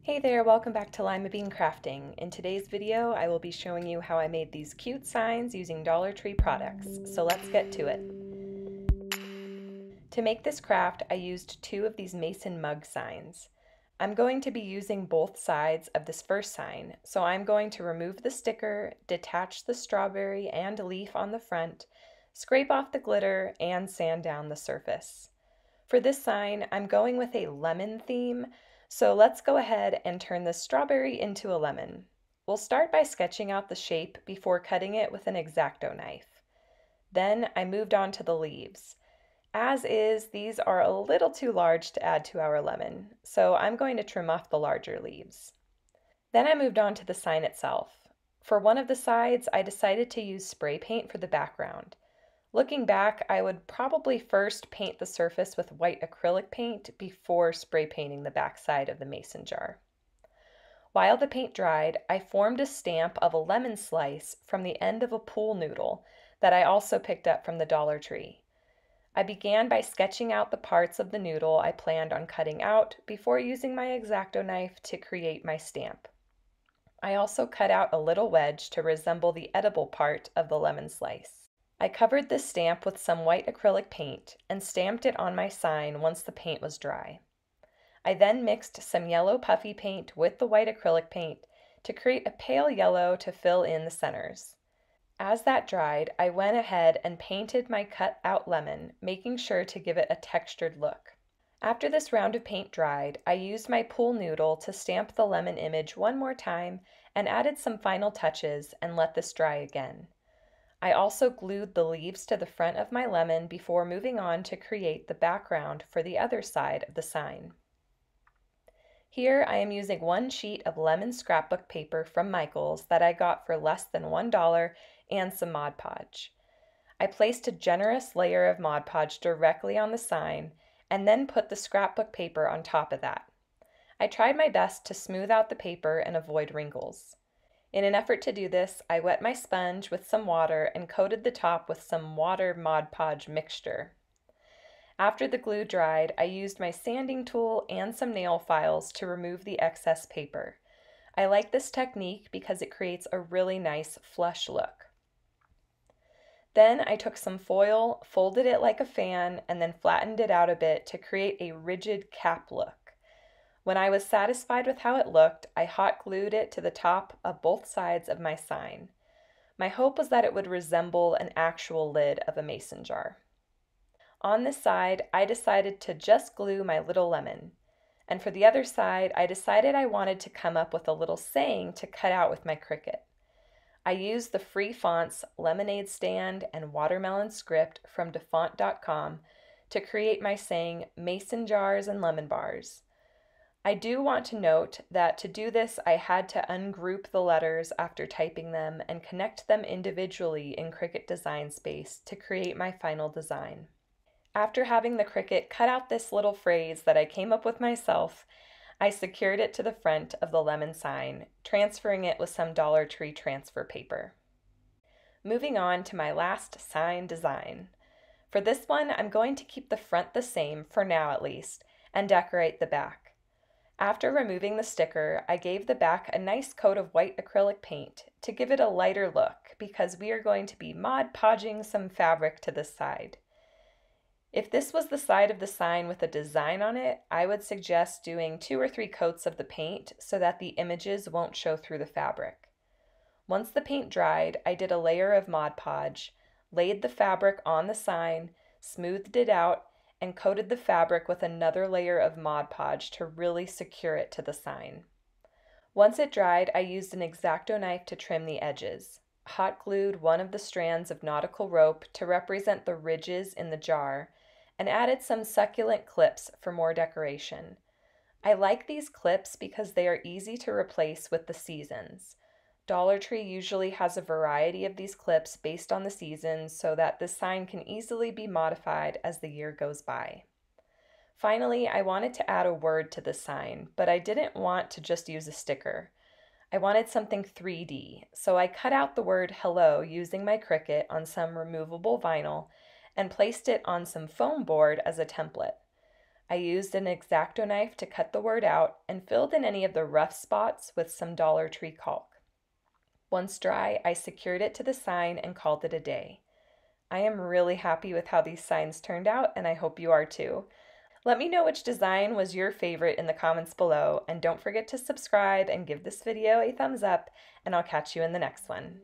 Hey there, welcome back to Limabean Crafting. In today's video, I will be showing you how I made these cute signs using Dollar Tree products, so let's get to it. To make this craft, I used two of these mason mug signs. I'm going to be using both sides of this first sign, so I'm going to remove the sticker, detach the strawberry and leaf on the front, scrape off the glitter, and sand down the surface. For this sign, I'm going with a lemon theme, so let's go ahead and turn the strawberry into a lemon. We'll start by sketching out the shape before cutting it with an X-Acto knife. Then I moved on to the leaves. As is, these are a little too large to add to our lemon, so I'm going to trim off the larger leaves. Then I moved on to the sign itself. For one of the sides, I decided to use spray paint for the background. Looking back, I would probably first paint the surface with white acrylic paint before spray painting the backside of the mason jar. While the paint dried, I formed a stamp of a lemon slice from the end of a pool noodle that I also picked up from the Dollar Tree. I began by sketching out the parts of the noodle I planned on cutting out before using my X-Acto knife to create my stamp. I also cut out a little wedge to resemble the edible part of the lemon slice. I covered this stamp with some white acrylic paint and stamped it on my sign once the paint was dry. I then mixed some yellow puffy paint with the white acrylic paint to create a pale yellow to fill in the centers. As that dried, I went ahead and painted my cut out lemon, making sure to give it a textured look. After this round of paint dried, I used my pool noodle to stamp the lemon image one more time and added some final touches and let this dry again. I also glued the leaves to the front of my lemon before moving on to create the background for the other side of the sign. Here I am using one sheet of lemon scrapbook paper from Michael's that I got for less than $1 and some Mod Podge. I placed a generous layer of Mod Podge directly on the sign and then put the scrapbook paper on top of that. I tried my best to smooth out the paper and avoid wrinkles. In an effort to do this, I wet my sponge with some water and coated the top with some water Mod Podge mixture. After the glue dried, I used my sanding tool and some nail files to remove the excess paper. I like this technique because it creates a really nice flush look. Then I took some foil, folded it like a fan, and then flattened it out a bit to create a rigid cap look. When I was satisfied with how it looked, I hot glued it to the top of both sides of my sign. My hope was that it would resemble an actual lid of a mason jar. On this side, I decided to just glue my little lemon. And for the other side, I decided I wanted to come up with a little saying to cut out with my Cricut. I used the free fonts Lemonade Stand and Watermelon Script from defont.com to create my saying Mason Jars and Lemon Bars. I do want to note that to do this, I had to ungroup the letters after typing them and connect them individually in Cricut Design Space to create my final design. After having the Cricut cut out this little phrase that I came up with myself, I secured it to the front of the lemon sign, transferring it with some Dollar Tree transfer paper. Moving on to my last sign design. For this one, I'm going to keep the front the same, for now at least, and decorate the back. After removing the sticker, I gave the back a nice coat of white acrylic paint to give it a lighter look because we are going to be Mod Podging some fabric to this side. If this was the side of the sign with a design on it, I would suggest doing 2 or 3 coats of the paint so that the images won't show through the fabric. Once the paint dried, I did a layer of Mod Podge, laid the fabric on the sign, smoothed it out, and coated the fabric with another layer of Mod Podge to really secure it to the sign. Once it dried, I used an X-Acto knife to trim the edges, hot glued one of the strands of nautical rope to represent the ridges in the jar, and added some succulent clips for more decoration. I like these clips because they are easy to replace with the seasons. Dollar Tree usually has a variety of these clips based on the season so that this sign can easily be modified as the year goes by. Finally, I wanted to add a word to the sign, but I didn't want to just use a sticker. I wanted something 3D, so I cut out the word hello using my Cricut on some removable vinyl and placed it on some foam board as a template. I used an X-Acto knife to cut the word out and filled in any of the rough spots with some Dollar Tree caulk. Once dry, I secured it to the sign and called it a day. I am really happy with how these signs turned out, and I hope you are too. Let me know which design was your favorite in the comments below, and don't forget to subscribe and give this video a thumbs up, and I'll catch you in the next one.